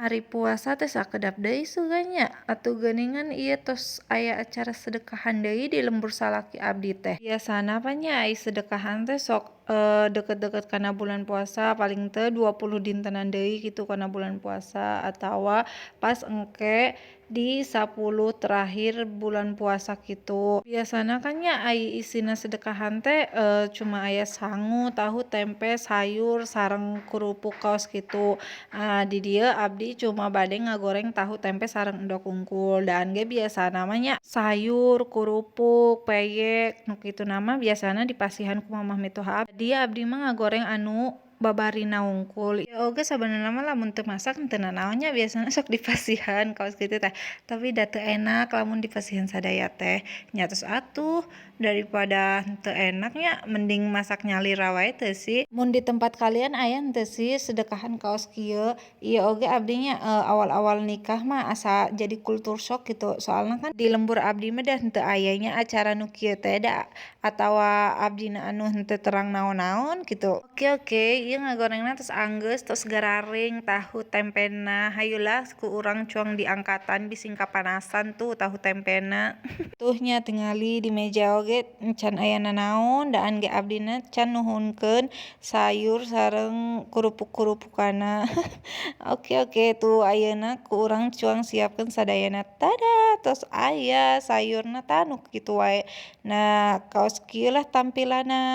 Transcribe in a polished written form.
Ari puasa teh sakedap deui suganya, atuh geuningan ieu tos aya acara sedekahan deui di lembur salaki abdi teh. Biasana mah nya ai sedekahan teh sok deket-deket kana bulan puasa paling teu 20 dintenan deui gitu kana bulan puasa atawa pas engke di 10 terakhir bulan puasa gitu. Biasana kan nya ai isina sedekahan teh cuma aya sangu, tahu, tempe, sayur sareng kerupuk kaos gitu. Di dieu abdi cuma bade ngagoreng tahu tempe sareng endog unggul dan ge biasana mah nya sayur, kerupuk, peyek nu kituna mah biasana dipasihan ku mamah mitoha abdi. Dia abdi mah ngagoreng anu babarina wungkul. Ya oge sabenerna mah lamun teu masak teu nanaon nya biasana sok dipasihan kaos kitu teh. Tapi da teu enak lamun dipasihan sadaya teh. Nya tos atuh daripada teu enak nya mending masak nyalira wae teu sih. Mun di tempat kalian aya henteu sih sedekahan kaos kieu? Ieu oge abdi nya awal-awal nikah mah asa jadi kultur shock gitu. Soalna kan di lembur abdi mah da henteu aya nya acara nu kieu teh da atawa abdina anu henteu terang naon-naon gitu. Oke oke, ieu ngagorengna tos anggeus tos gararing tahu tempena. Hayulah ku urang cuang di angkatan bising kapanasan tuh tahu tempena. Tuh nya tingali di meja oge can aya nanaon daan ge abdina can nuhunkeun sayur sareng kerupuk-kerupukana. Oke oke tuh ayeuna ku urang cuang siapkeun sadayana. Tada tos aya sayurna tah nu kitu wae. Nah kaos kieu lah tampilanna.